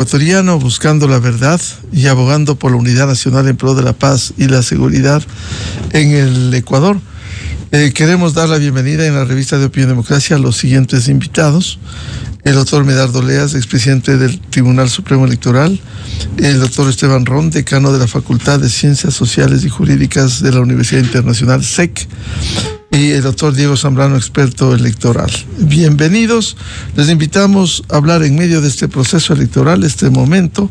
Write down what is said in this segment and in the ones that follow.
Ecuatoriano, buscando la verdad y abogando por la unidad nacional en pro de la paz y la seguridad en el Ecuador. Queremos dar la bienvenida en la revista de Opinión Democracia a los siguientes invitados: el doctor Medardo Oleas, expresidente del Tribunal Supremo Electoral; el doctor Esteban Ron, decano de la Facultad de Ciencias Sociales y Jurídicas de la Universidad Internacional SEC; y el doctor Diego Zambrano, experto electoral. Bienvenidos. Les invitamos a hablar en medio de este proceso electoral, este momento.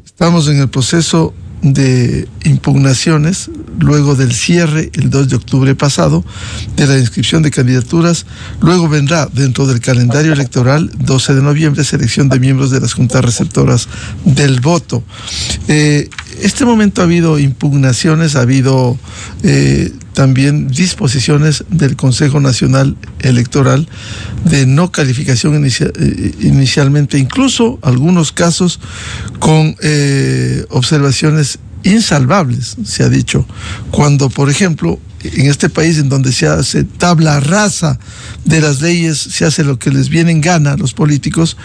Estamos en el proceso de impugnaciones luego del cierre el 2 de octubre pasado de la inscripción de candidaturas. Luego vendrá, dentro del calendario electoral, 12 de noviembre, selección de miembros de las juntas receptoras del voto. Este momento ha habido impugnaciones, ha habido también disposiciones del Consejo Nacional Electoral de no calificación inicialmente, incluso algunos casos con observaciones insalvables, se ha dicho, cuando, por ejemplo, en este país en donde se hace tabla rasa de las leyes, se hace lo que les viene en gana a los políticos,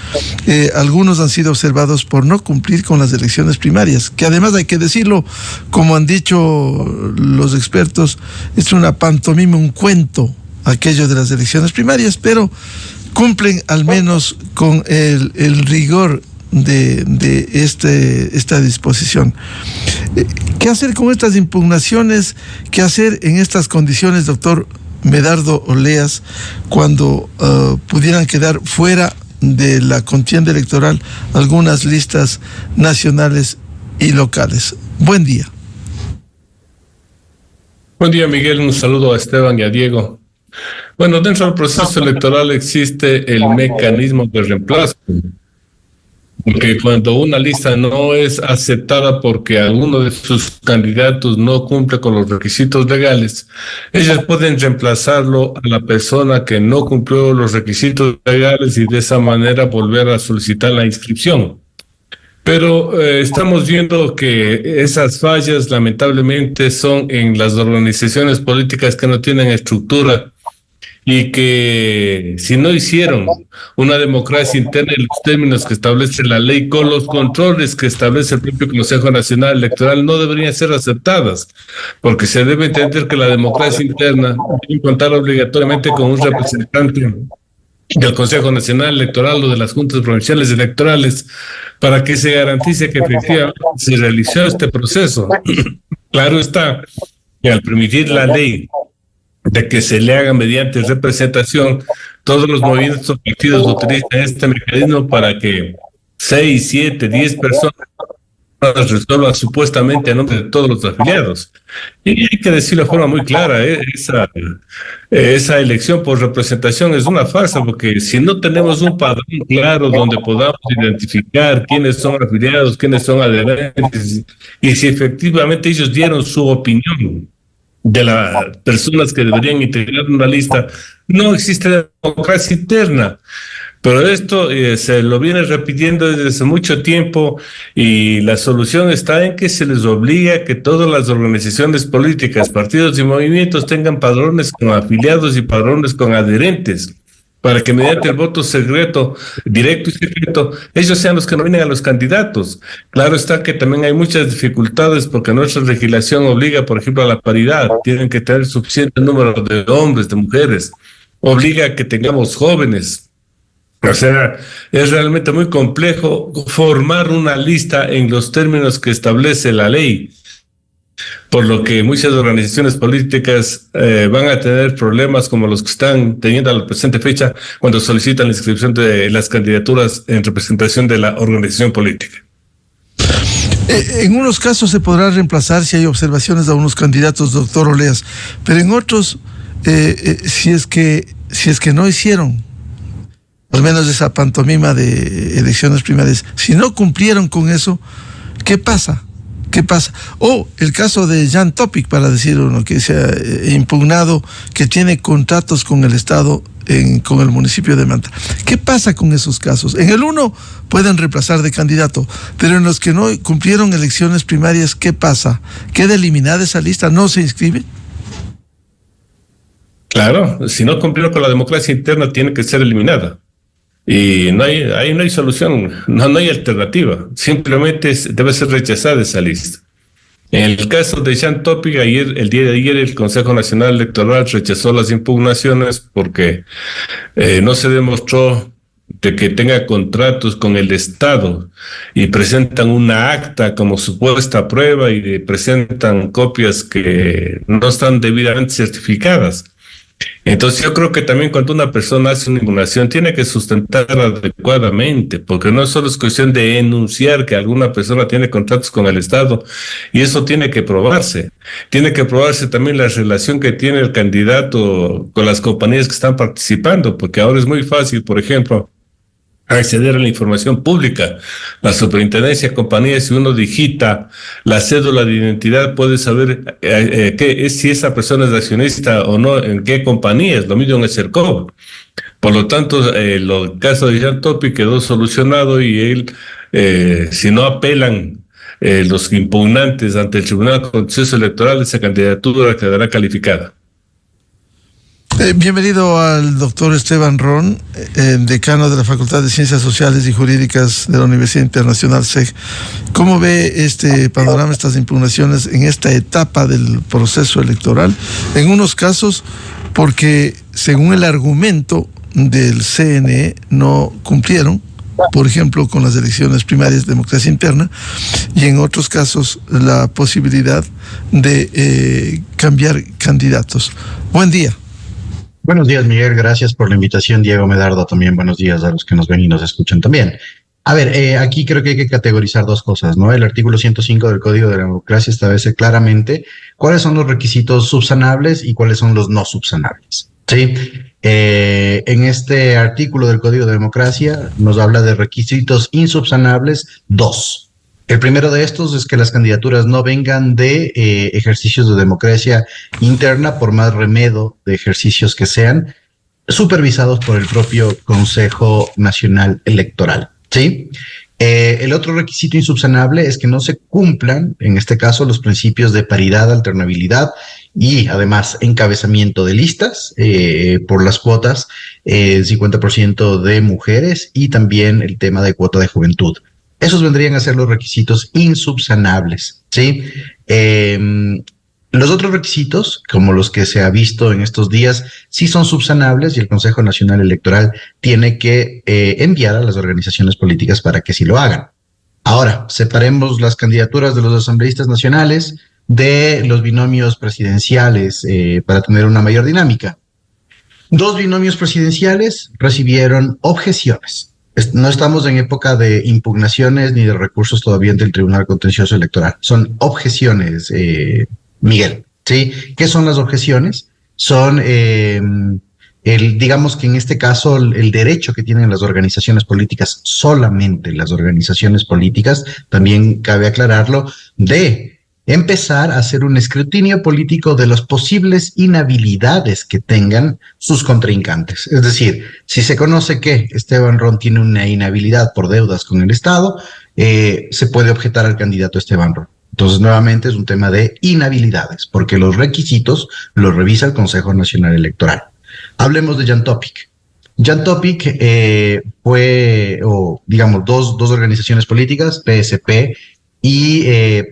algunos han sido observados por no cumplir con las elecciones primarias, que además, hay que decirlo, como han dicho los expertos, es una pantomima, un cuento aquello de las elecciones primarias, pero cumplen al menos con el rigor de esta disposición. ¿Qué hacer con estas impugnaciones? ¿Qué hacer en estas condiciones, doctor Medardo Oleas, cuando pudieran quedar fuera de la contienda electoral algunas listas nacionales y locales? Buen día. Buen día, Miguel. Un saludo a Esteban y a Diego. Bueno, dentro del proceso electoral existe el mecanismo de reemplazo, porque cuando una lista no es aceptada porque alguno de sus candidatos no cumple con los requisitos legales, ellos pueden reemplazarlo a la persona que no cumplió los requisitos legales y de esa manera volver a solicitar la inscripción. Pero estamos viendo que esas fallas lamentablemente son en las organizaciones políticas que no tienen estructura y que, si no hicieron una democracia interna en los términos que establece la ley, con los controles que establece el propio Consejo Nacional Electoral, no deberían ser aceptadas, porque se debe entender que la democracia interna debe contar obligatoriamente con un representante del Consejo Nacional Electoral o de las juntas provinciales electorales, para que se garantice que efectivamente se realizó este proceso. Claro está que al permitir la ley de que se le haga mediante representación, todos los movimientos o partidos utilizan este mecanismo para que 6, 7, 10 personas resuelvan supuestamente a nombre de todos los afiliados. Y hay que decirlo de forma muy clara, esa elección por representación es una farsa, porque si no tenemos un padrón claro donde podamos identificar quiénes son afiliados, quiénes son adherentes, y si efectivamente ellos dieron su opinión de las personas que deberían integrar una lista, no existe democracia interna. Pero esto se lo viene repitiendo desde hace mucho tiempo, y la solución está en que se les obliga a que todas las organizaciones políticas, partidos y movimientos tengan padrones con afiliados y padrones con adherentes, para que mediante el voto secreto, directo y secreto, ellos sean los que nominen a los candidatos. Claro está que también hay muchas dificultades, porque nuestra legislación obliga, por ejemplo, a la paridad. Tienen que tener suficiente número de hombres, de mujeres. Obliga a que tengamos jóvenes. O sea, es realmente muy complejo formar una lista en los términos que establece la ley, por lo que muchas organizaciones políticas van a tener problemas como los que están teniendo a la presente fecha cuando solicitan la inscripción de las candidaturas en representación de la organización política. En unos casos se podrá reemplazar si hay observaciones a unos candidatos, doctor Oleas, pero en otros, si es que no hicieron al menos esa pantomima de elecciones primarias, si no cumplieron con eso, ¿qué pasa? ¿Qué pasa? O el caso de Jan Topic, para decir uno, que se ha impugnado, que tiene contratos con el Estado, con el municipio de Manta. ¿Qué pasa con esos casos? En el uno pueden reemplazar de candidato, pero en los que no cumplieron elecciones primarias, ¿qué pasa? ¿Queda eliminada esa lista? ¿No se inscribe? Claro, si no cumplieron con la democracia interna, tiene que ser eliminada. Y ahí no hay solución, no hay alternativa. Simplemente debe ser rechazada esa lista. En el caso de Jan Topic, el día de ayer, el Consejo Nacional Electoral rechazó las impugnaciones porque no se demostró de que tenga contratos con el Estado y presentan una acta como supuesta prueba y presentan copias que no están debidamente certificadas. Entonces yo creo que también cuando una persona hace una impugnación tiene que sustentarla adecuadamente, porque no solo es cuestión de enunciar que alguna persona tiene contratos con el Estado, y eso tiene que probarse. Tiene que probarse también la relación que tiene el candidato con las compañías que están participando, porque ahora es muy fácil, por ejemplo, acceder a la información pública. La superintendencia de compañías, si uno digita la cédula de identidad, puede saber si esa persona es accionista o no, en qué compañía. Es lo mismo en el CERCOV. Por lo tanto, el caso de Jan Topic quedó solucionado y él, si no apelan los impugnantes ante el Tribunal Contencioso Electoral, esa candidatura quedará calificada. Bienvenido al doctor Esteban Ron, decano de la Facultad de Ciencias Sociales y Jurídicas de la Universidad Internacional SEG. ¿Cómo ve este panorama, estas impugnaciones en esta etapa del proceso electoral? En unos casos, porque según el argumento del CNE no cumplieron, por ejemplo, con las elecciones primarias de democracia interna, y en otros casos la posibilidad de cambiar candidatos. Buen día. Buenos días, Miguel. Gracias por la invitación. Diego Medardo, también buenos días a los que nos ven y nos escuchan también. A ver, aquí creo que hay que categorizar dos cosas, ¿no? El artículo 105 del Código de la Democracia establece claramente cuáles son los requisitos subsanables y cuáles son los no subsanables, ¿sí? En este artículo del Código de Democracia nos habla de requisitos insubsanables, dos. El primero de estos es que las candidaturas no vengan de ejercicios de democracia interna, por más remedio de ejercicios que sean, supervisados por el propio Consejo Nacional Electoral, ¿sí? El otro requisito insubsanable es que no se cumplan, en este caso, los principios de paridad, alternabilidad y además encabezamiento de listas por las cuotas, 50% de mujeres y también el tema de cuota de juventud. Esos vendrían a ser los requisitos insubsanables, ¿sí? Los otros requisitos, como los que se ha visto en estos días, sí son subsanables y el Consejo Nacional Electoral tiene que enviar a las organizaciones políticas para que sí lo hagan. Ahora, separemos las candidaturas de los asambleístas nacionales de los binomios presidenciales para tener una mayor dinámica. Dos binomios presidenciales recibieron objeciones. No estamos en época de impugnaciones ni de recursos todavía ante el Tribunal Contencioso Electoral. Son objeciones, Miguel, ¿sí? ¿Qué son las objeciones? Son, digamos que en este caso, el derecho que tienen las organizaciones políticas, solamente las organizaciones políticas, también cabe aclararlo, de empezar a hacer un escrutinio político de las posibles inhabilidades que tengan sus contrincantes. Es decir, si se conoce que Esteban Ron tiene una inhabilidad por deudas con el Estado, se puede objetar al candidato Esteban Ron. Entonces, nuevamente es un tema de inhabilidades, porque los requisitos los revisa el Consejo Nacional Electoral. Hablemos de Jan Topic. Jan Topic fue, digamos, dos organizaciones políticas, PSP y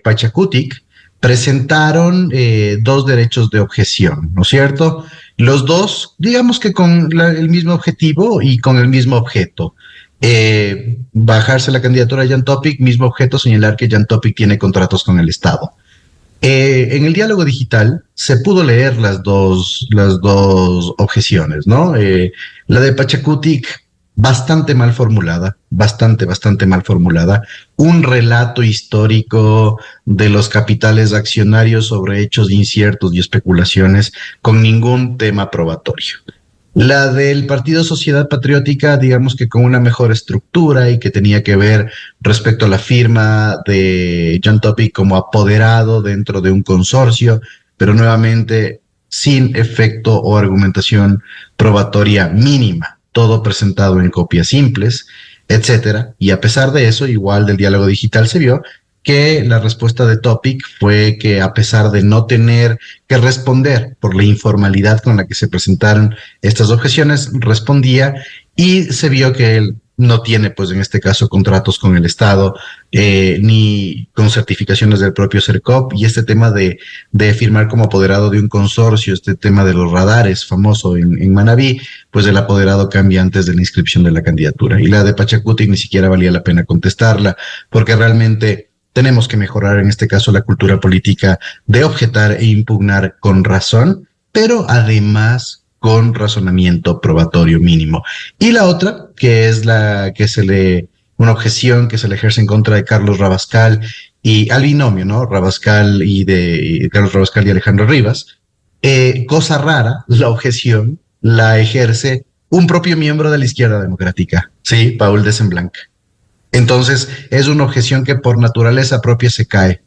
Pachacutic, presentaron dos derechos de objeción, ¿no es cierto? Los dos, digamos que con el mismo objetivo y con el mismo objeto. Bajarse la candidatura a Jan Topic, mismo objeto, señalar que Jan Topic tiene contratos con el Estado. En el diálogo digital se pudo leer las dos objeciones, ¿no? La de Pachacutic, bastante mal formulada, bastante mal formulada. Un relato histórico de los capitales accionarios sobre hechos inciertos y especulaciones con ningún tema probatorio. La del Partido Sociedad Patriótica, digamos que con una mejor estructura y que tenía que ver respecto a la firma de Jan Topic como apoderado dentro de un consorcio, pero nuevamente sin efecto o argumentación probatoria mínima, todo presentado en copias simples, etcétera. Y a pesar de eso, igual del diálogo digital se vio que la respuesta de Topic fue que a pesar de no tener que responder por la informalidad con la que se presentaron estas objeciones, respondía y se vio que él no tiene, pues en este caso, contratos con el Estado, ni con certificaciones del propio CERCOP, y este tema de firmar como apoderado de un consorcio, este tema de los radares famoso en Manabí, pues el apoderado cambia antes de la inscripción de la candidatura. Y la de Pachacuti ni siquiera valía la pena contestarla, porque realmente tenemos que mejorar en este caso la cultura política de objetar e impugnar con razón, pero además con razonamiento probatorio mínimo. Y la otra, que es una objeción que se le ejerce en contra de Carlos Rabascal y al binomio, ¿no? Carlos Rabascal y Alejandro Rivas. Cosa rara, la objeción la ejerce un propio miembro de la izquierda democrática, ¿sí? Paul Desemblanc. Entonces, es una objeción que por naturaleza propia se cae.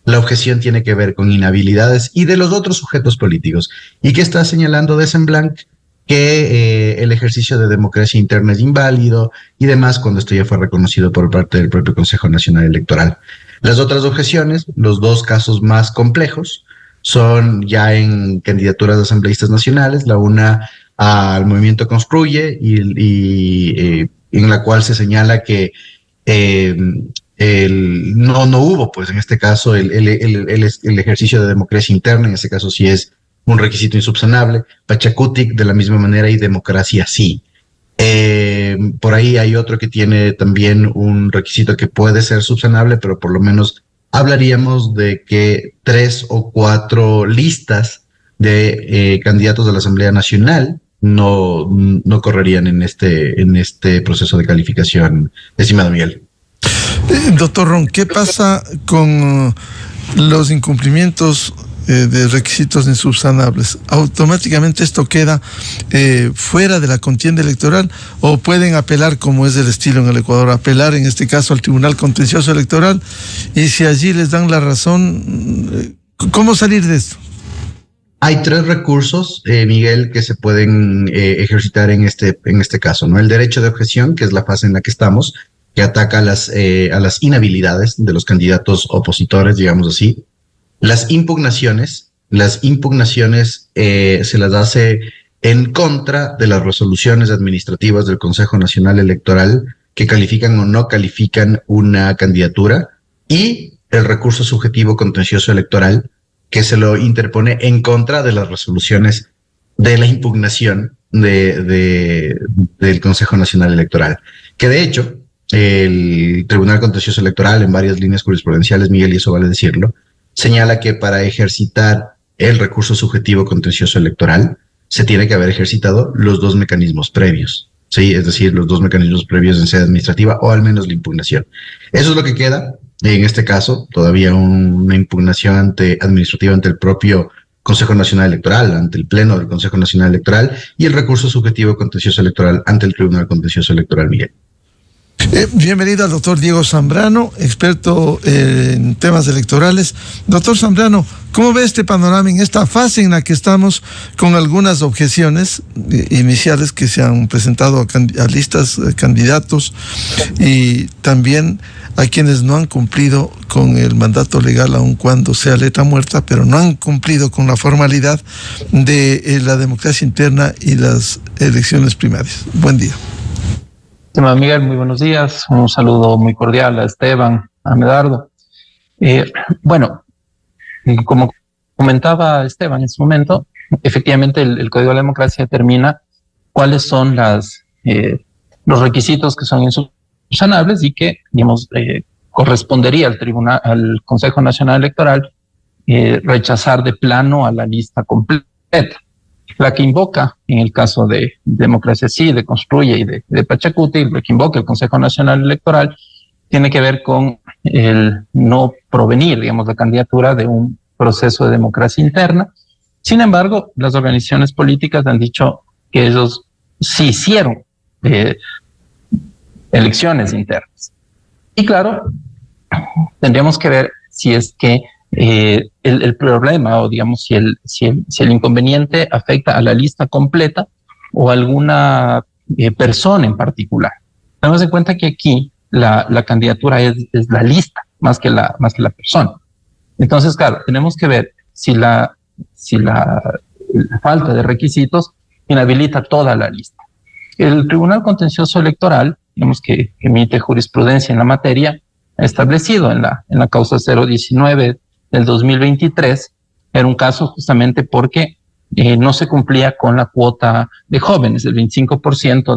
La objeción tiene que ver con inhabilidades y de los otros sujetos políticos. ¿Y qué está señalando Desemblanc? Que el ejercicio de democracia interna es inválido y demás, cuando esto ya fue reconocido por parte del propio Consejo Nacional Electoral. Las otras objeciones, los dos casos más complejos, son ya en candidaturas de asambleístas nacionales, la una al Movimiento Construye y en la cual se señala que no hubo, pues en este caso, el ejercicio de democracia interna, en este caso sí es un requisito insubsanable. Pachacuti de la misma manera y democracia sí. Por ahí hay otro que tiene también un requisito que puede ser subsanable, pero por lo menos hablaríamos de que 3 o 4 listas de candidatos de la Asamblea Nacional no correrían en este proceso de calificación, estimado Miguel. Doctor Ron, ¿qué pasa con los incumplimientos de requisitos insubsanables? ¿Automáticamente esto queda fuera de la contienda electoral o pueden apelar, como es el estilo en el Ecuador, apelar en este caso al Tribunal Contencioso Electoral? Y si allí les dan la razón, ¿cómo salir de esto? Hay 3 recursos, Miguel, que se pueden ejercitar en este caso, ¿no? El derecho de objeción, que es la fase en la que estamos, que ataca a las inhabilidades de los candidatos opositores, digamos así. Las impugnaciones se las hace en contra de las resoluciones administrativas del Consejo Nacional Electoral que califican o no califican una candidatura, y el recurso subjetivo contencioso electoral, que se lo interpone en contra de las resoluciones de la impugnación del Consejo Nacional Electoral. Que de hecho, el Tribunal Contencioso Electoral, en varias líneas jurisprudenciales, Miguel, y eso vale decirlo, señala que para ejercitar el recurso subjetivo contencioso electoral se tiene que haber ejercitado los 2 mecanismos previos, ¿sí? Es decir, los 2 mecanismos previos en sede administrativa o al menos la impugnación. Eso es lo que queda. En este caso, todavía una impugnación administrativa ante el propio Consejo Nacional Electoral, ante el Pleno del Consejo Nacional Electoral, y el recurso subjetivo contencioso electoral ante el Tribunal Contencioso Electoral, Miguel. Bienvenido al doctor Diego Zambrano, experto en temas electorales. Doctor Zambrano, ¿cómo ve este panorama en esta fase en la que estamos, con algunas objeciones iniciales que se han presentado a listas, candidatos, y también a quienes no han cumplido con el mandato legal, aun cuando sea letra muerta, pero no han cumplido con la formalidad de la democracia interna y las elecciones primarias? Buen día. Estimado Miguel, muy buenos días. Un saludo muy cordial a Esteban, a Medardo. Bueno, como comentaba Esteban en su momento, efectivamente el Código de la Democracia determina cuáles son los requisitos que son insubsanables y que, digamos, correspondería al Consejo Nacional Electoral rechazar de plano a la lista completa. La que invoca, en el caso de Democracia Sí, de Construye y de Pachacuti, lo que invoca el Consejo Nacional Electoral, tiene que ver con el no provenir, digamos, la candidatura de un proceso de democracia interna. Sin embargo, las organizaciones políticas han dicho que ellos sí hicieron elecciones internas. Y claro, tendríamos que ver si es que el problema, o digamos, si el inconveniente afecta a la lista completa o a alguna persona en particular. Tenemos en cuenta que aquí la candidatura es la lista más que la persona. Entonces, claro, tenemos que ver si la falta de requisitos inhabilita toda la lista. El Tribunal Contencioso Electoral, digamos que emite jurisprudencia en la materia, ha establecido en la causa 019 del 2023, era un caso justamente porque no se cumplía con la cuota de jóvenes, el 25%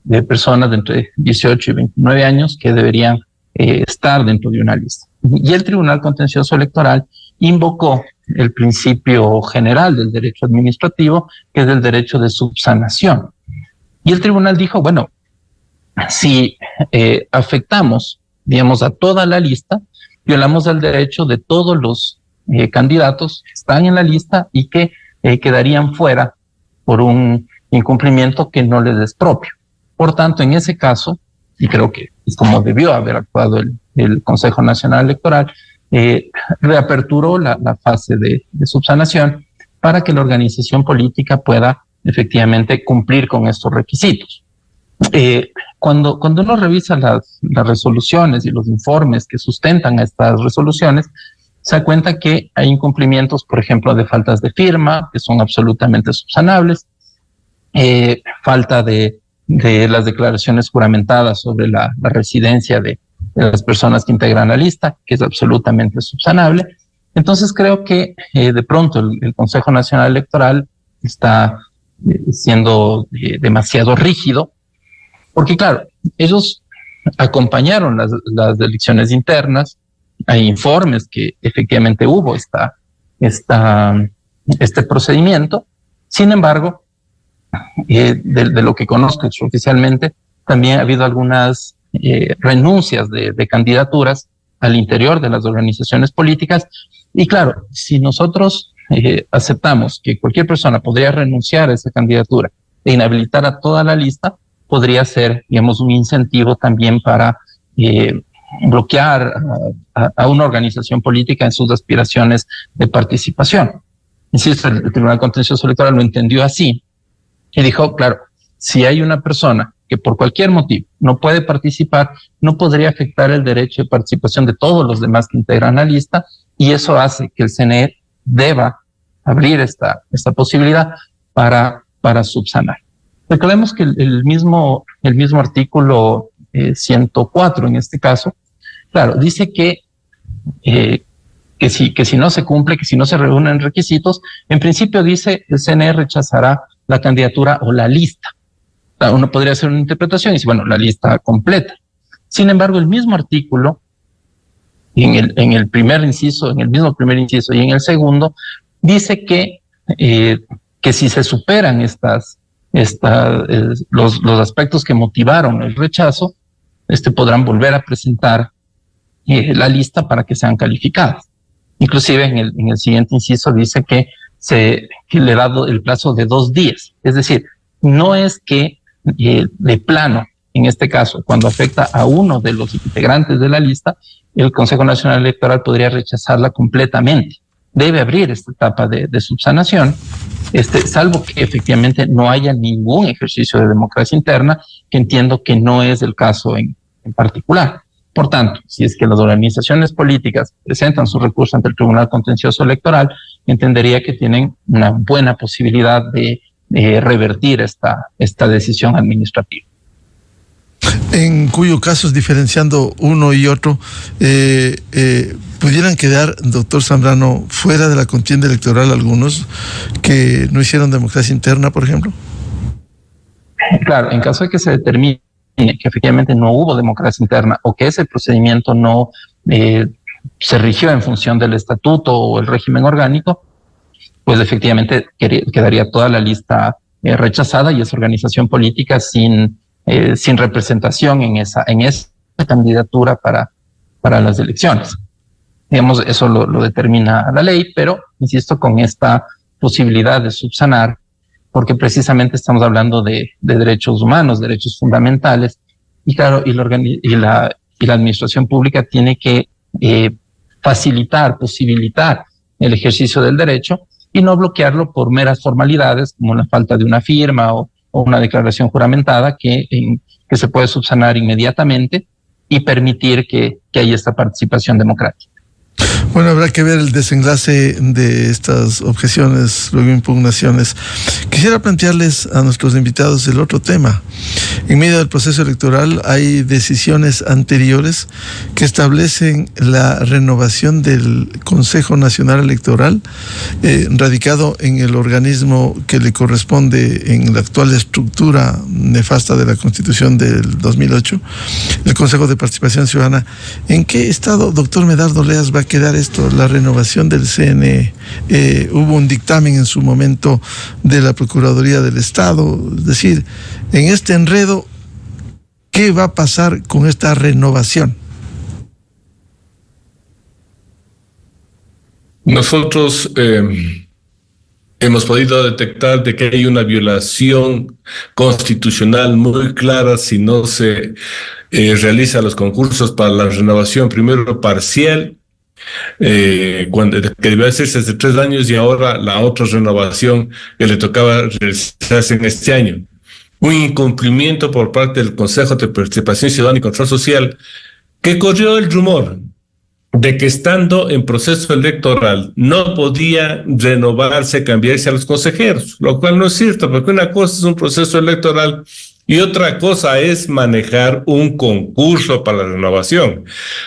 de personas de entre 18 y 29 años que deberían estar dentro de una lista. Y el Tribunal Contencioso Electoral invocó el principio general del derecho administrativo, que es el derecho de subsanación. Y el tribunal dijo, bueno, si afectamos, digamos, a toda la lista, violamos el derecho de todos los candidatos que están en la lista y que quedarían fuera por un incumplimiento que no les es propio. Por tanto, en ese caso, y creo que es como debió haber actuado el Consejo Nacional Electoral, reaperturó la fase de subsanación para que la organización política pueda efectivamente cumplir con estos requisitos. Cuando uno revisa las resoluciones y los informes que sustentan a estas resoluciones, se da cuenta que hay incumplimientos, por ejemplo, de faltas de firma, que son absolutamente subsanables, falta de las declaraciones juramentadas sobre la residencia de las personas que integran la lista, que es absolutamente subsanable. Entonces creo que de pronto el Consejo Nacional Electoral está siendo demasiado rígido, porque claro, ellos acompañaron las elecciones internas, hay informes que efectivamente hubo este procedimiento. Sin embargo, de lo que conozco oficialmente, también ha habido algunas renuncias de candidaturas al interior de las organizaciones políticas. Y claro, si nosotros aceptamos que cualquier persona podría renunciar a esa candidatura e inhabilitar a toda la lista, podría ser, digamos, un incentivo también para bloquear a una organización política en sus aspiraciones de participación. Insisto, el Tribunal Contencioso Electoral lo entendió así y dijo, claro, si hay una persona que por cualquier motivo no puede participar, no podría afectar el derecho de participación de todos los demás que integran la lista, y eso hace que el CNE deba abrir esta posibilidad para subsanar. Recordemos que el mismo artículo 104 en este caso, claro, dice que si no se cumple, que si no se reúnen requisitos, en principio dice el CNE rechazará la candidatura o la lista. Uno podría hacer una interpretación y decir, bueno, la lista completa. Sin embargo, el mismo artículo, en el primer inciso, en el mismo primer inciso y en el segundo, dice que si se superan los aspectos que motivaron el rechazo, podrán volver a presentar la lista para que sean calificadas. Inclusive en el siguiente inciso dice que le ha dado el plazo de 2 días. Es decir, no es que de plano, en este caso, cuando afecta a uno de los integrantes de la lista, el Consejo Nacional Electoral podría rechazarla completamente. Debe abrir esta etapa de subsanación, salvo que efectivamente no haya ningún ejercicio de democracia interna, que entiendo que no es el caso en particular. Por tanto, si es que las organizaciones políticas presentan su recurso ante el Tribunal Contencioso Electoral, entendería que tienen una buena posibilidad de revertir esta decisión administrativa. En cuyo caso, diferenciando uno y otro, pudieran quedar, doctor Zambrano, fuera de la contienda electoral algunos que no hicieron democracia interna, por ejemplo. Claro, en caso de que se determine que efectivamente no hubo democracia interna o que ese procedimiento no se rigió en función del estatuto o el régimen orgánico, pues efectivamente quedaría toda la lista rechazada y esa organización política sin representación en esa candidatura para las elecciones. Digamos, eso lo determina la ley, pero insisto, con esta posibilidad de subsanar, porque precisamente estamos hablando de derechos humanos, derechos fundamentales, y claro, la administración pública tiene que posibilitar el ejercicio del derecho y no bloquearlo por meras formalidades como la falta de una firma o una declaración juramentada que se puede subsanar inmediatamente y permitir que haya esta participación democrática. Bueno, habrá que ver el desenlace de estas objeciones, luego impugnaciones. Quisiera plantearles a nuestros invitados el otro tema. En medio del proceso electoral hay decisiones anteriores que establecen la renovación del Consejo Nacional Electoral, radicado en el organismo que le corresponde en la actual estructura nefasta de la Constitución del 2008, el Consejo de Participación Ciudadana. ¿En qué estado, doctor Medardo Leas, va a quedar esto, la renovación del CNE? Hubo un dictamen en su momento de la Procuraduría del Estado, es decir, en este enredo, ¿qué va a pasar con esta renovación? Nosotros hemos podido detectar de que hay una violación constitucional muy clara si no se realiza los concursos para la renovación, primero parcial, que debía hacerse hace 3 años, y ahora la otra renovación que le tocaba realizarse en este año. Un incumplimiento por parte del Consejo de Participación Ciudadana y Control Social, que corrió el rumor de que estando en proceso electoral no podía renovarse, cambiarse a los consejeros, lo cual no es cierto, porque una cosa es un proceso electoral y otra cosa es manejar un concurso para la renovación.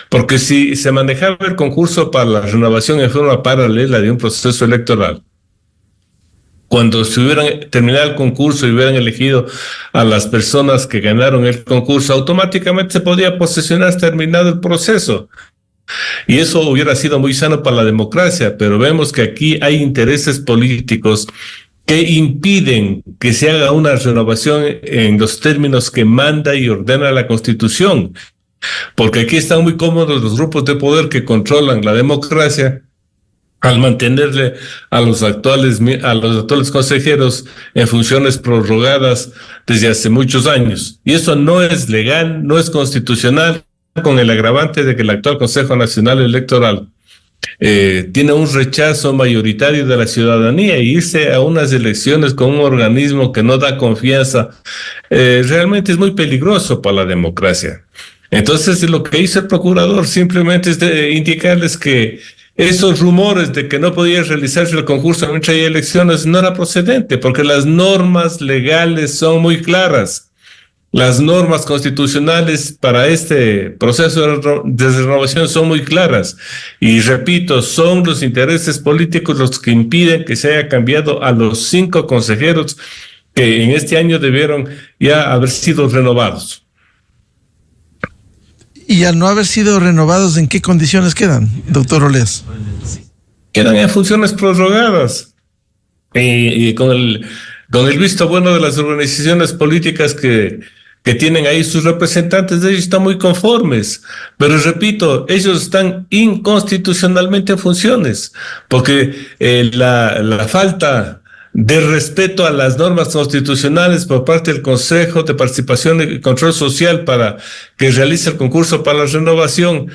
Porque si se manejaba el concurso para la renovación en forma paralela de un proceso electoral, cuando se hubieran terminado el concurso y hubieran elegido a las personas que ganaron el concurso, automáticamente se podía posesionar terminado el proceso. Y eso hubiera sido muy sano para la democracia, pero vemos que aquí hay intereses políticos que impiden que se haga una renovación en los términos que manda y ordena la Constitución, porque aquí están muy cómodos los grupos de poder que controlan la democracia al mantenerle a los actuales consejeros en funciones prorrogadas desde hace muchos años. Y eso no es legal, no es constitucional, con el agravante de que el actual Consejo Nacional Electoral tiene un rechazo mayoritario de la ciudadanía, y irse a unas elecciones con un organismo que no da confianza realmente es muy peligroso para la democracia. Entonces, lo que hizo el procurador simplemente es indicarles que esos rumores de que no podía realizarse el concurso mientras hay elecciones no era procedente, porque las normas legales son muy claras. Las normas constitucionales para este proceso de renovación son muy claras. Y repito, son los intereses políticos los que impiden que se haya cambiado a los 5 consejeros que en este año debieron ya haber sido renovados. Y al no haber sido renovados, ¿en qué condiciones quedan, doctor Oleas? Quedan en funciones prorrogadas. Y con el visto bueno de las organizaciones políticas que tienen ahí sus representantes, ellos están muy conformes. Pero repito, ellos están inconstitucionalmente en funciones, porque la falta de respeto a las normas constitucionales por parte del Consejo de Participación y Control Social para que realice el concurso para la renovación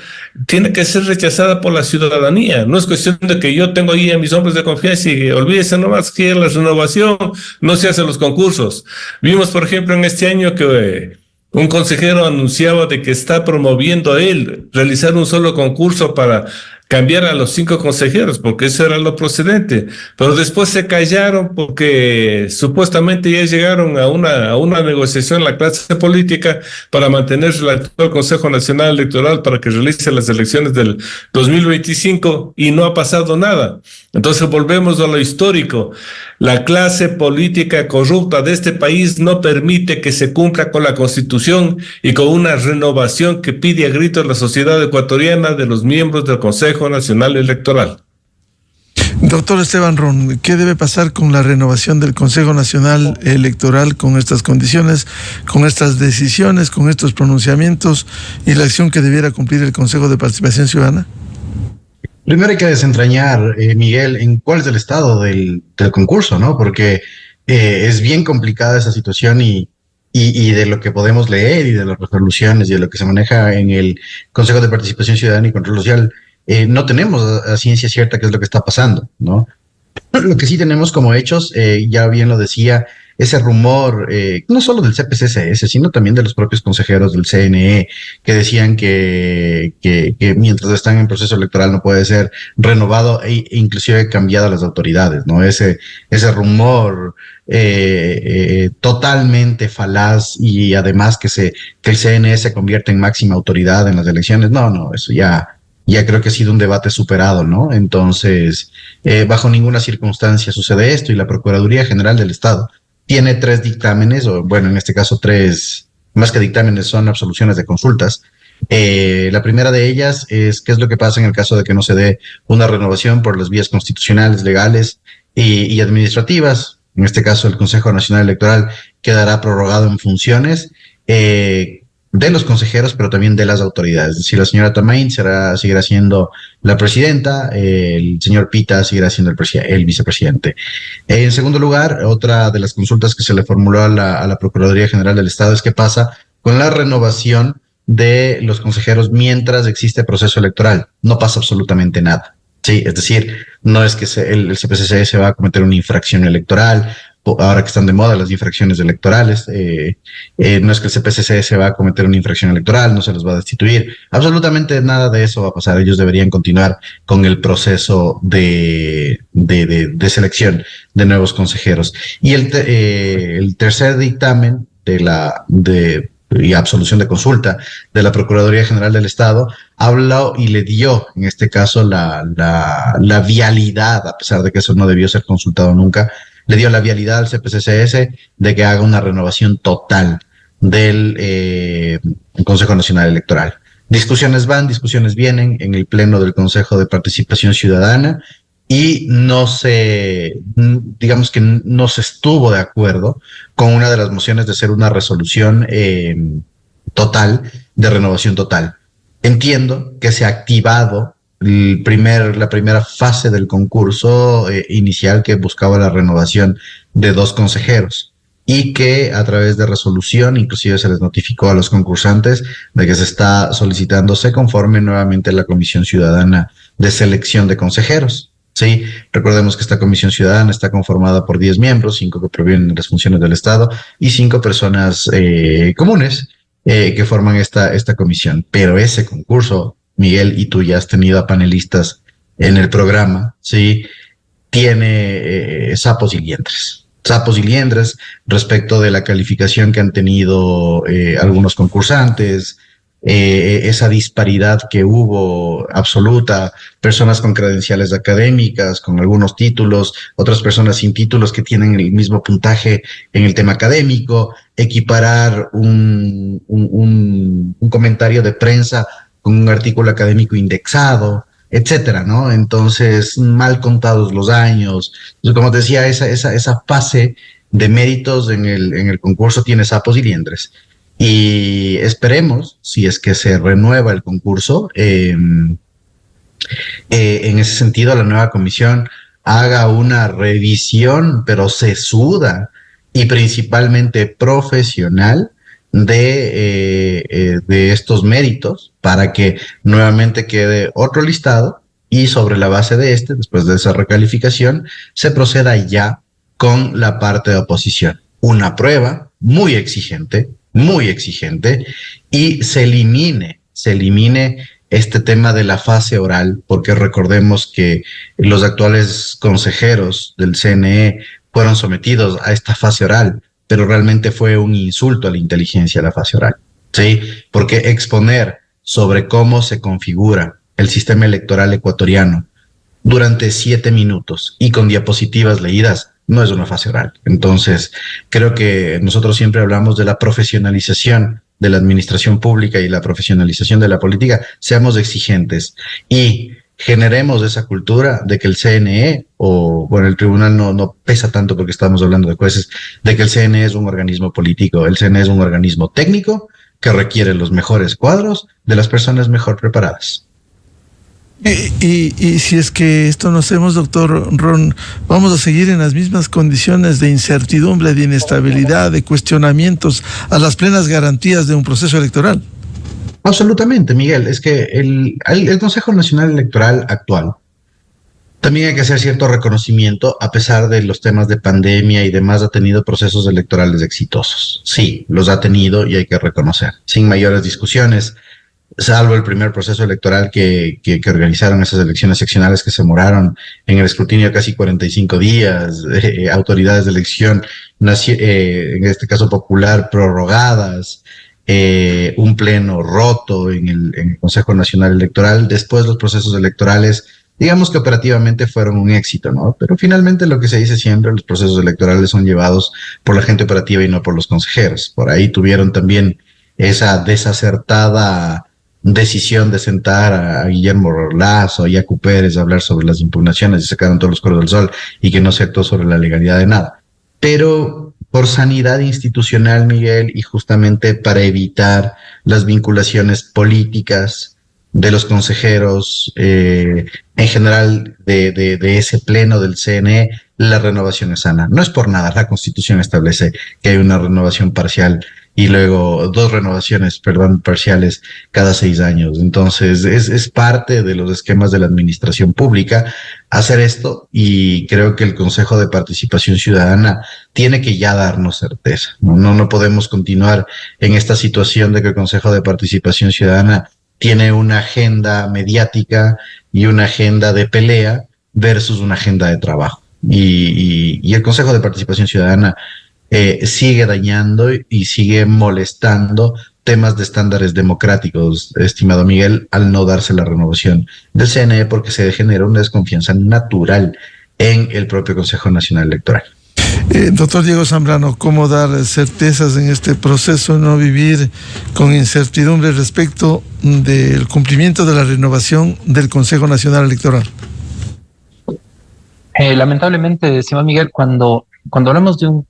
tiene que ser rechazada por la ciudadanía. No es cuestión de que yo tengo ahí a mis hombres de confianza y olvídese nomás que la renovación no se hacen los concursos. Vimos, por ejemplo, en este año que un consejero anunciaba de que está promoviendo a él realizar un solo concurso para cambiar a los 5 consejeros, porque eso era lo procedente. Pero después se callaron porque supuestamente ya llegaron a una negociación en la clase política para mantener el actual Consejo Nacional Electoral para que realice las elecciones del 2025, y no ha pasado nada. Entonces volvemos a lo histórico. La clase política corrupta de este país no permite que se cumpla con la Constitución y con una renovación que pide a gritos la sociedad ecuatoriana de los miembros del Consejo Nacional Electoral. Doctor Esteban Ron, ¿qué debe pasar con la renovación del Consejo Nacional Electoral con estas condiciones, con estas decisiones, con estos pronunciamientos y la acción que debiera cumplir el Consejo de Participación Ciudadana? Primero hay que desentrañar, Miguel, en cuál es el estado del concurso, ¿no? Porque es bien complicada esa situación y de lo que podemos leer y de las resoluciones y de lo que se maneja en el Consejo de Participación Ciudadana y Control Social, no tenemos a ciencia cierta qué es lo que está pasando, ¿no? Lo que sí tenemos como hechos, ya bien lo decía ese rumor, no solo del CPCCS, sino también de los propios consejeros del CNE, que decían que mientras están en proceso electoral no puede ser renovado e inclusive cambiado a las autoridades, ¿no? Ese rumor totalmente falaz, y además que el CNE se convierte en máxima autoridad en las elecciones. No, eso ya creo que ha sido un debate superado, ¿no? Entonces, bajo ninguna circunstancia sucede esto, y la Procuraduría General del Estado tiene 3 dictámenes, o bueno, en este caso 3, más que dictámenes, son absoluciones de consultas. La primera de ellas es qué es lo que pasa en el caso de que no se dé una renovación por las vías constitucionales, legales y administrativas. En este caso, el Consejo Nacional Electoral quedará prorrogado en funciones de los consejeros, pero también de las autoridades. Es decir, la señora Tamain seguirá siendo la presidenta, el señor Pita seguirá siendo el vicepresidente. En segundo lugar, otra de las consultas que se le formuló a la Procuraduría General del Estado es qué pasa con la renovación de los consejeros mientras existe proceso electoral. No pasa absolutamente nada. Sí, es decir, no es que el CPCC se va a cometer una infracción electoral, ahora que están de moda las infracciones electorales, no es que el CPCC se va a cometer una infracción electoral, no se los va a destituir, absolutamente nada de eso va a pasar. Ellos deberían continuar con el proceso de selección de nuevos consejeros. Y el tercer dictamen y absolución de consulta de la Procuraduría General del Estado habló y le dio, en este caso, la vialidad, a pesar de que eso no debió ser consultado nunca, le dio la vialidad al CPCCS de que haga una renovación total del Consejo Nacional Electoral. Discusiones van, discusiones vienen en el Pleno del Consejo de Participación Ciudadana, y digamos que no se estuvo de acuerdo con una de las mociones de hacer una resolución total, de renovación total. Entiendo que se ha activado la primera fase del concurso inicial, que buscaba la renovación de 2 consejeros, y que a través de resolución inclusive se les notificó a los concursantes de que se está solicitando se conforme nuevamente la Comisión Ciudadana de Selección de Consejeros. Sí, recordemos que esta Comisión Ciudadana está conformada por 10 miembros, 5 que provienen de las funciones del Estado y 5 personas comunes que forman esta comisión. Pero ese concurso, Miguel, y tú ya has tenido a panelistas en el programa, ¿sí? Tiene sapos y liendres respecto de la calificación que han tenido algunos concursantes, esa disparidad que hubo absoluta, personas con credenciales académicas, con algunos títulos, otras personas sin títulos que tienen el mismo puntaje en el tema académico, equiparar un comentario de prensa con un artículo académico indexado, etcétera, ¿no? Entonces, mal contados los años. Entonces, como te decía, esa fase de méritos en el concurso tiene sapos y liendres. Y esperemos, si es que se renueva el concurso, en ese sentido, la nueva comisión haga una revisión, pero sesuda y principalmente profesional de estos méritos, para que nuevamente quede otro listado, y sobre la base de después de esa recalificación, se proceda ya con la parte de oposición. Una prueba muy exigente, y se elimine este tema de la fase oral, porque recordemos que los actuales consejeros del CNE fueron sometidos a esta fase oral, pero realmente fue un insulto a la inteligencia la fase oral, ¿sí? Porque exponer sobre cómo se configura el sistema electoral ecuatoriano durante 7 minutos y con diapositivas leídas no es una fase oral. Entonces, creo que nosotros siempre hablamos de la profesionalización de la administración pública y la profesionalización de la política. Seamos exigentes y generemos esa cultura de que el CNE, o bueno, el tribunal no pesa tanto porque estamos hablando de jueces, de que el CNE es un organismo político. El CNE es un organismo técnico que requiere los mejores cuadros de las personas mejor preparadas. Y si es que esto no hacemos, doctor Ron, vamos a seguir en las mismas condiciones de incertidumbre, de inestabilidad, de cuestionamientos a las plenas garantías de un proceso electoral. Absolutamente, Miguel. Es que el Consejo Nacional Electoral actual también hay que hacer cierto reconocimiento, a pesar de los temas de pandemia y demás, ha tenido procesos electorales exitosos. Sí, los ha tenido y hay que reconocer, sin mayores discusiones, salvo el primer proceso electoral que organizaron esas elecciones seccionales que se demoraron en el escrutinio casi 45 días, autoridades de elección, en este caso popular, prorrogadas, un pleno roto en el Consejo Nacional Electoral. Después los procesos electorales, digamos que operativamente fueron un éxito, ¿no? Pero finalmente lo que se dice siempre, los procesos electorales son llevados por la gente operativa y no por los consejeros. Por ahí tuvieron también esa desacertada decisión de sentar a Guillermo Lasso, a Yacu Pérez, a hablar sobre las impugnaciones y sacaron todos los cueros del sol y que no se actuó sobre la legalidad de nada. Pero por sanidad institucional, Miguel, y justamente para evitar las vinculaciones políticas de los consejeros, en general de ese pleno del CNE, la renovación es sana. No es por nada, la Constitución establece que hay una renovación parcial y luego dos renovaciones, parciales cada 6 años. Entonces, es parte de los esquemas de la administración pública hacer esto, y creo que el Consejo de Participación Ciudadana tiene que ya darnos certeza. No podemos continuar en esta situación de que el Consejo de Participación Ciudadana tiene una agenda mediática y una agenda de pelea versus una agenda de trabajo. Y el Consejo de Participación Ciudadana sigue dañando y sigue molestando temas de estándares democráticos, estimado Miguel, al no darse la renovación del CNE, porque se genera una desconfianza natural en el propio Consejo Nacional Electoral. Doctor Diego Zambrano, ¿cómo dar certezas en este proceso, no vivir con incertidumbre respecto del cumplimiento de la renovación del Consejo Nacional Electoral? Lamentablemente, señor Miguel, cuando hablamos de un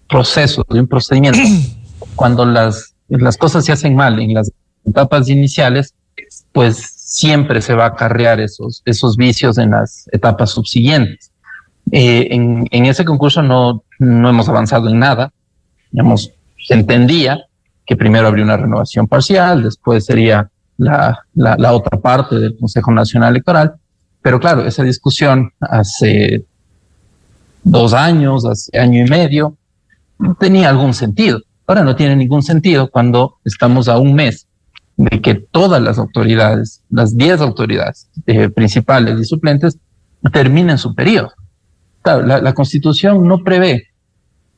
proceso, de un procedimiento, cuando las cosas se hacen mal en las etapas iniciales, pues siempre se va a acarrear esos vicios en las etapas subsiguientes. En ese concurso no hemos avanzado en nada. Digamos, se entendía que primero habría una renovación parcial, después sería la otra parte del Consejo Nacional Electoral, pero claro, esa discusión hace 2 años, hace año y medio, tenía algún sentido. Ahora no tiene ningún sentido cuando estamos a un mes de que todas las autoridades, las 10 autoridades principales y suplentes, terminen su periodo. Claro, la Constitución no prevé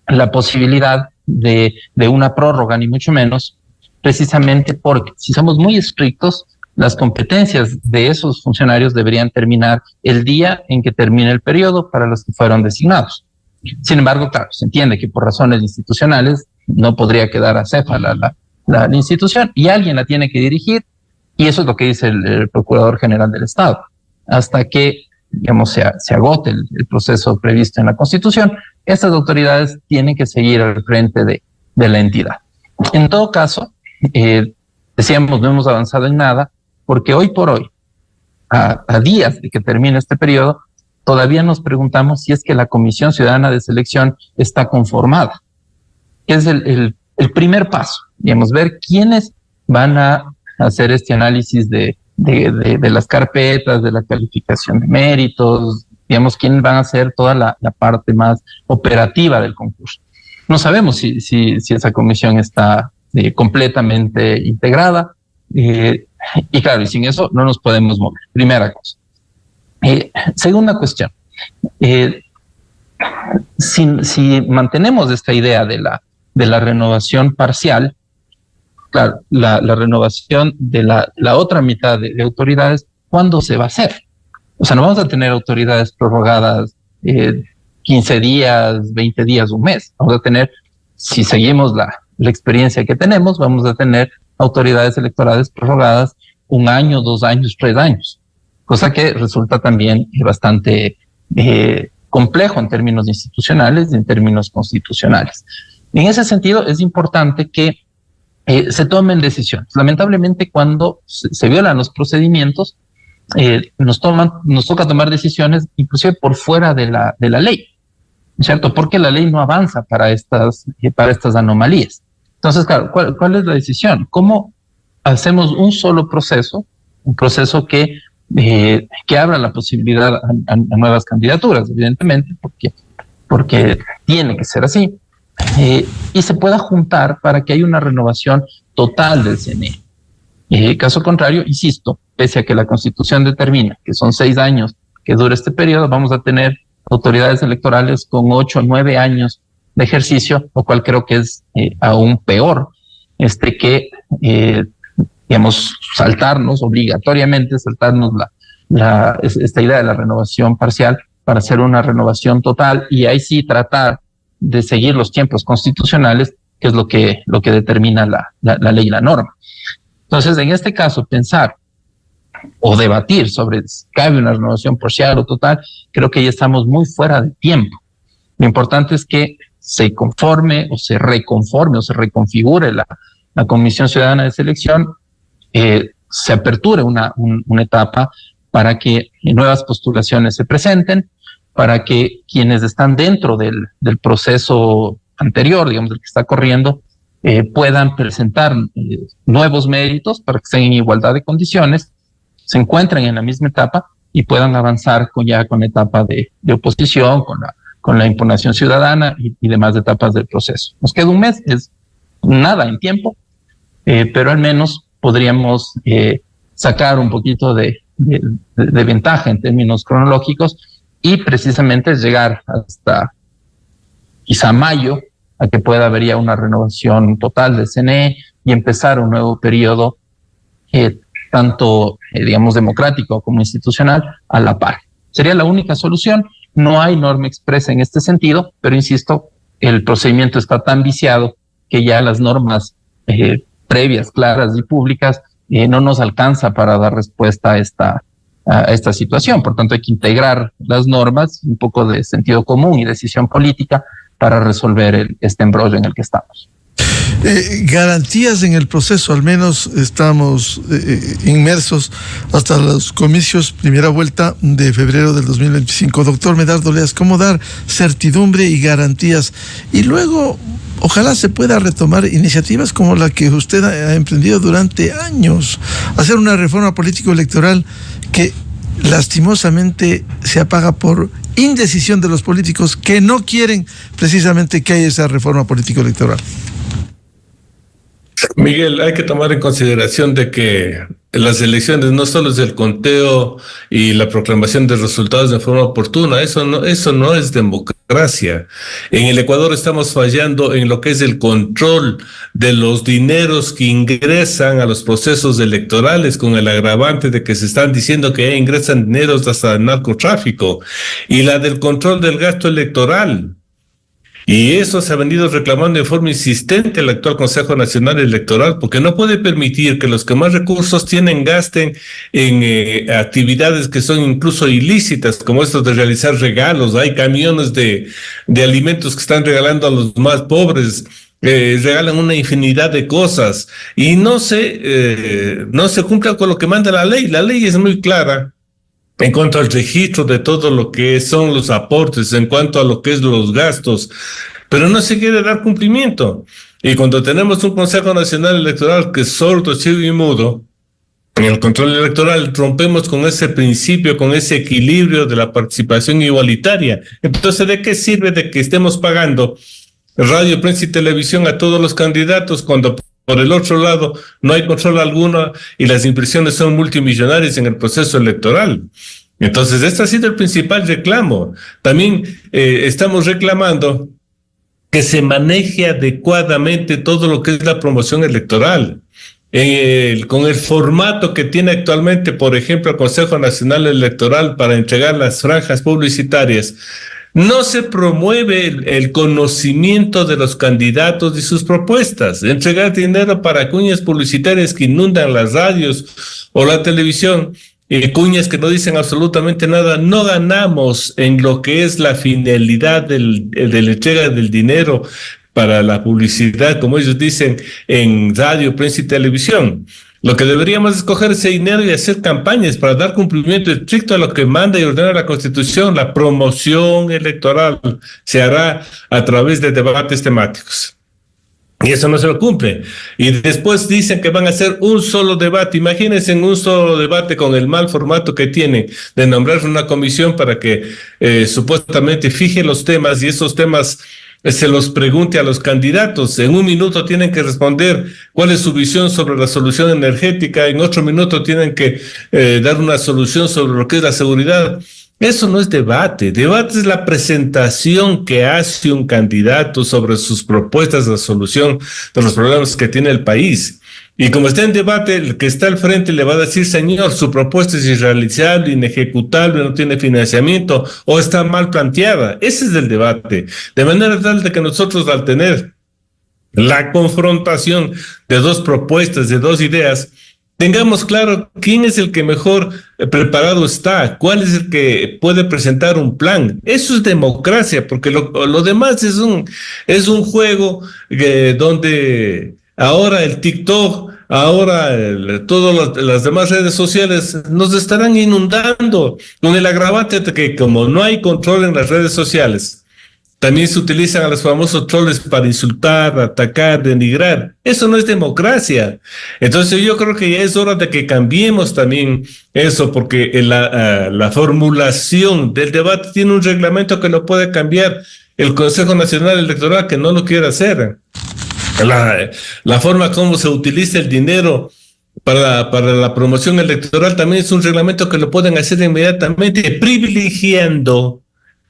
la posibilidad de una prórroga, ni mucho menos, precisamente porque si somos muy estrictos, las competencias de esos funcionarios deberían terminar el día en que termine el periodo para los que fueron designados. Sin embargo, claro, se entiende que por razones institucionales no podría quedar acéfala la institución y alguien la tiene que dirigir, y eso es lo que dice el Procurador General del Estado. Hasta que, digamos, se agote el proceso previsto en la Constitución, estas autoridades tienen que seguir al frente de la entidad. En todo caso, decíamos, no hemos avanzado en nada, porque hoy por hoy, a días de que termine este periodo, todavía nos preguntamos si es que la Comisión Ciudadana de Selección está conformada. Es el primer paso, digamos, ver quiénes van a hacer este análisis de las carpetas, de la calificación de méritos, digamos, quiénes van a hacer toda la parte más operativa del concurso. No sabemos si esa comisión está completamente integrada, y claro, y sin eso no nos podemos mover. Primera cosa. Segunda cuestión, si mantenemos esta idea de la renovación parcial, claro, la renovación de la otra mitad de autoridades, ¿cuándo se va a hacer? O sea, no vamos a tener autoridades prorrogadas 15 días, 20 días, un mes. Vamos a tener, si seguimos la experiencia que tenemos, vamos a tener autoridades electorales prorrogadas 1 año, 2 años, 3 años. Cosa que resulta también bastante complejo en términos institucionales y en términos constitucionales. En ese sentido, es importante que se tomen decisiones. Lamentablemente, cuando se violan los procedimientos, nos toca tomar decisiones inclusive por fuera de la ley, ¿cierto? Porque la ley no avanza para estas anomalías. Entonces, claro, ¿cuál es la decisión? ¿Cómo hacemos un solo proceso, un proceso que que abra la posibilidad a nuevas candidaturas, evidentemente, porque tiene que ser así, y se pueda juntar para que haya una renovación total del CNE. Caso contrario, insisto, pese a que la Constitución determina que son 6 años que dura este periodo, vamos a tener autoridades electorales con 8 o 9 años de ejercicio, lo cual creo que es aún peor, que digamos, obligatoriamente saltarnos esta idea de la renovación parcial para hacer una renovación total, y ahí sí tratar de seguir los tiempos constitucionales, que es lo que determina la ley y la norma. Entonces, en este caso, pensar o debatir sobre si cabe una renovación parcial o total, creo que ya estamos muy fuera de tiempo. Lo importante es que se conforme o se reconforme o se reconfigure la Comisión Ciudadana de Selección, se aperture una etapa para que nuevas postulaciones se presenten, para que quienes están dentro del proceso anterior, digamos, el que está corriendo, puedan presentar nuevos méritos para que estén en igualdad de condiciones, se encuentren en la misma etapa y puedan avanzar con la etapa de oposición, con la impugnación ciudadana y demás etapas del proceso. Nos queda un mes, es nada en tiempo, pero al menos podríamos sacar un poquito de ventaja en términos cronológicos y precisamente llegar hasta quizá mayo a que pueda haber ya una renovación total del CNE y empezar un nuevo periodo tanto, digamos, democrático como institucional a la par. Sería la única solución. No hay norma expresa en este sentido, pero insisto, el procedimiento está tan viciado que ya las normas previas, claras y públicas no nos alcanza para dar respuesta a esta situación. Por tanto, hay que integrar las normas, un poco de sentido común y decisión política para resolver este embrollo en el que estamos. Garantías en el proceso, al menos estamos inmersos hasta los comicios primera vuelta de febrero del 2025. Doctor Medardo Leas, ¿cómo dar certidumbre y garantías? Y luego, ojalá se pueda retomar iniciativas como la que usted ha emprendido durante años, hacer una reforma político-electoral que lastimosamente se apaga por indecisión de los políticos que no quieren precisamente que haya esa reforma político-electoral. Miguel, hay que tomar en consideración de que las elecciones no solo es el conteo y la proclamación de resultados de forma oportuna, eso no es democracia. En el Ecuador estamos fallando en lo que es el control de los dineros que ingresan a los procesos electorales, con el agravante de que se están diciendo que ya ingresan dineros hasta el narcotráfico, y la del control del gasto electoral. Y eso se ha venido reclamando de forma insistente el actual Consejo Nacional Electoral, porque no puede permitir que los que más recursos tienen gasten en actividades que son incluso ilícitas, como esto de realizar regalos. Hay camiones de alimentos que están regalando a los más pobres, regalan una infinidad de cosas y no se cumplen con lo que manda la ley. La ley es muy clara en cuanto al registro de todo lo que son los aportes, en cuanto a lo que es los gastos, pero no se quiere dar cumplimiento. Y cuando tenemos un Consejo Nacional Electoral que es sordo, ciego y mudo, en el control electoral rompemos con ese principio, con ese equilibrio de la participación igualitaria. Entonces, ¿de qué sirve de que estemos pagando radio, prensa y televisión a todos los candidatos cuando por el otro lado no hay control alguno y las inversiones son multimillonarias en el proceso electoral? Entonces, este ha sido el principal reclamo. También estamos reclamando que se maneje adecuadamente todo lo que es la promoción electoral. Con el formato que tiene actualmente, por ejemplo, el Consejo Nacional Electoral para entregar las franjas publicitarias, no se promueve el conocimiento de los candidatos y sus propuestas. Entregar dinero para cuñas publicitarias que inundan las radios o la televisión, cuñas que no dicen absolutamente nada. No ganamos en lo que es la finalidad de la entrega del dinero para la publicidad, como ellos dicen, en radio, prensa y televisión. Lo que deberíamos es coger ese dinero y hacer campañas para dar cumplimiento estricto a lo que manda y ordena la Constitución. La promoción electoral se hará a través de debates temáticos. Y eso no se lo cumple. Y después dicen que van a hacer un solo debate. Imagínense en un solo debate con el mal formato que tienen de nombrar una comisión para que supuestamente fije los temas y esos temas se los pregunte a los candidatos. En un minuto tienen que responder cuál es su visión sobre la solución energética. En otro minuto tienen que dar una solución sobre lo que es la seguridad. Eso no es debate. Debate es la presentación que hace un candidato sobre sus propuestas de solución de los problemas que tiene el país. Y como está en debate, el que está al frente le va a decir, señor, su propuesta es irrealizable, inejecutable, no tiene financiamiento o está mal planteada. Ese es el debate. De manera tal de que nosotros, al tener la confrontación de dos propuestas, de dos ideas, tengamos claro quién es el que mejor preparado está, cuál es el que puede presentar un plan. Eso es democracia, porque lo demás es un juego donde ahora el TikTok, ahora todas las demás redes sociales nos estarán inundando con el agravante de que como no hay control en las redes sociales, también se utilizan a los famosos troles para insultar, atacar, denigrar. Eso no es democracia. Entonces yo creo que ya es hora de que cambiemos también eso, porque la formulación del debate tiene un reglamento que no puede cambiar el Consejo Nacional Electoral, que no lo quiere hacer. La forma como se utiliza el dinero para la promoción electoral también es un reglamento que lo pueden hacer inmediatamente, privilegiando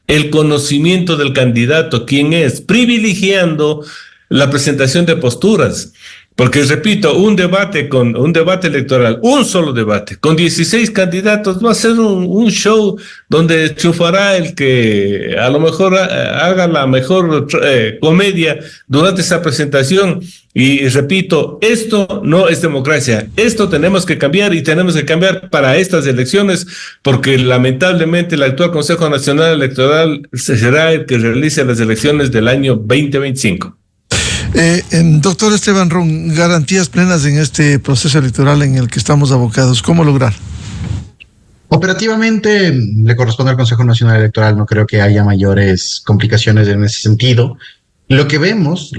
el conocimiento del candidato, quién es, privilegiando la presentación de posturas. Porque, repito, un debate electoral, un solo debate, con 16 candidatos, va a ser un show donde triunfará el que a lo mejor haga la mejor comedia durante esa presentación. Y repito, esto no es democracia. Esto tenemos que cambiar y tenemos que cambiar para estas elecciones, porque lamentablemente el actual Consejo Nacional Electoral será el que realice las elecciones del año 2025. Doctor Esteban Ron, garantías plenas en este proceso electoral en el que estamos abocados. ¿Cómo lograr? Operativamente le corresponde al Consejo Nacional Electoral. No creo que haya mayores complicaciones en ese sentido. Lo que vemos,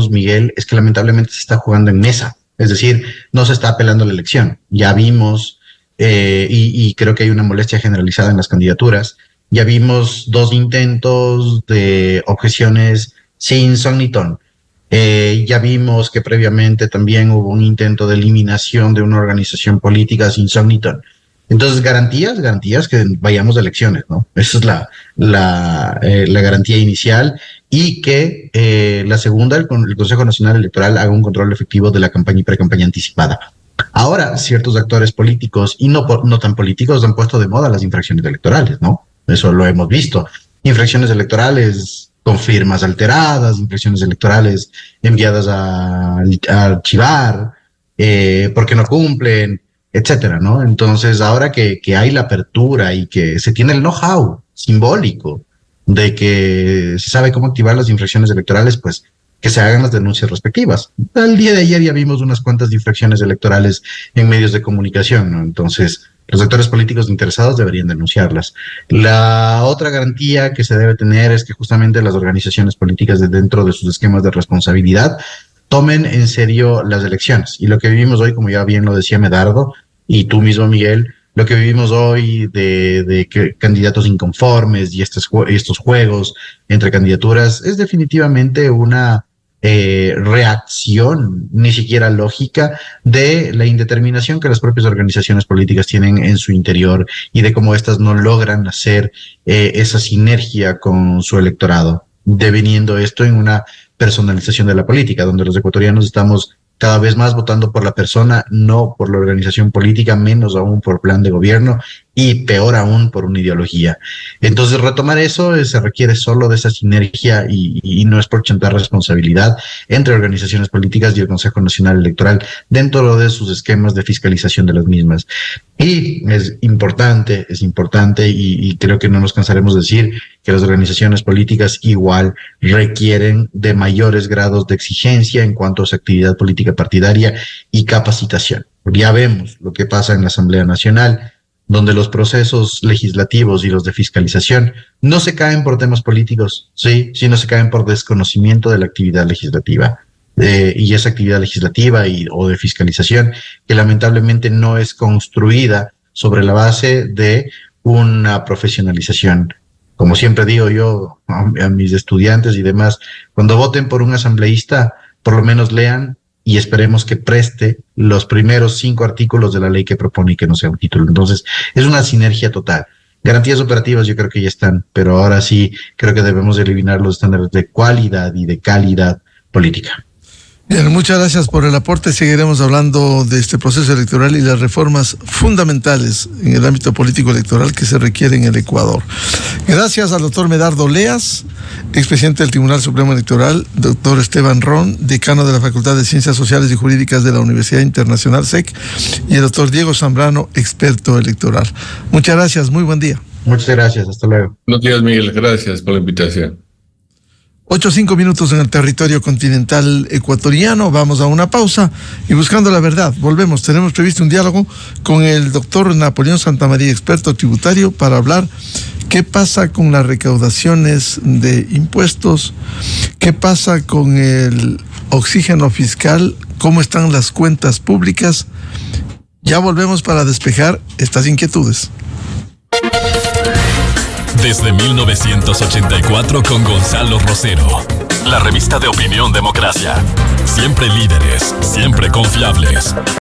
Miguel, es que lamentablemente se está jugando en mesa. Es decir, no se está apelando a la elección. Ya vimos, y creo que hay una molestia generalizada en las candidaturas, ya vimos 2 intentos de objeciones sin son ni ton. Ya vimos que previamente también hubo un intento de eliminación de una organización política sin son ni ton. Entonces, garantías que vayamos a elecciones, ¿no? Esa es la garantía inicial, y que la segunda, el Consejo Nacional Electoral haga un control efectivo de la campaña y pre-campaña anticipada. Ahora, ciertos actores políticos y no tan políticos han puesto de moda las infracciones electorales, ¿no? Eso lo hemos visto. Infracciones electorales con firmas alteradas, infracciones electorales enviadas a archivar, porque no cumplen, etcétera, ¿no? Entonces, ahora que hay la apertura y que se tiene el know-how simbólico de que se sabe cómo activar las infracciones electorales, pues que se hagan las denuncias respectivas. El día de ayer ya vimos unas cuantas infracciones electorales en medios de comunicación, ¿no? Entonces, los actores políticos interesados deberían denunciarlas. La otra garantía que se debe tener es que justamente las organizaciones políticas dentro de sus esquemas de responsabilidad tomen en serio las elecciones. Y lo que vivimos hoy, como ya bien lo decía Medardo, y tú mismo, Miguel, lo que vivimos hoy de que candidatos inconformes y estos juegos entre candidaturas es definitivamente una reacción, ni siquiera lógica, de la indeterminación que las propias organizaciones políticas tienen en su interior y de cómo éstas no logran hacer esa sinergia con su electorado, deviniendo esto en una personalización de la política, donde los ecuatorianos estamos cada vez más votando por la persona, no por la organización política, menos aún por plan de gobierno y peor aún por una ideología. Entonces, retomar eso se requiere solo de esa sinergia y no es por chantar responsabilidad entre organizaciones políticas y el Consejo Nacional Electoral dentro de sus esquemas de fiscalización de las mismas. Y es importante y creo que no nos cansaremos de decir que las organizaciones políticas igual requieren de mayores grados de exigencia en cuanto a su actividad política partidaria y capacitación. Ya vemos lo que pasa en la Asamblea Nacional, donde los procesos legislativos y los de fiscalización no se caen por temas políticos, sí, sino se caen por desconocimiento de la actividad legislativa. y esa actividad legislativa o de fiscalización que lamentablemente no es construida sobre la base de una profesionalización. Como siempre digo yo a mis estudiantes y demás, cuando voten por un asambleísta, por lo menos lean y esperemos que preste los primeros 5 artículos de la ley que propone y que no sea un título. Entonces, es una sinergia total. Garantías operativas yo creo que ya están, pero ahora sí creo que debemos eliminar los estándares de cualidad y de calidad política. Bien, muchas gracias por el aporte. Seguiremos hablando de este proceso electoral y las reformas fundamentales en el ámbito político electoral que se requieren en el Ecuador. Gracias al doctor Medardo Leas, expresidente del Tribunal Supremo Electoral, doctor Esteban Ron, decano de la Facultad de Ciencias Sociales y Jurídicas de la Universidad Internacional SEC, y el doctor Diego Zambrano, experto electoral. Muchas gracias, muy buen día. Muchas gracias, hasta luego. Buenos días, Miguel, gracias por la invitación. 8:05 en el territorio continental ecuatoriano. Vamos a una pausa y buscando la verdad. Volvemos. Tenemos previsto un diálogo con el doctor Napoleón Santamaría, experto tributario, para hablar qué pasa con las recaudaciones de impuestos, qué pasa con el oxígeno fiscal, cómo están las cuentas públicas. Ya volvemos para despejar estas inquietudes. Desde 1984 con Gonzalo Rosero. La revista de Opinión Democracia. Siempre líderes, siempre confiables.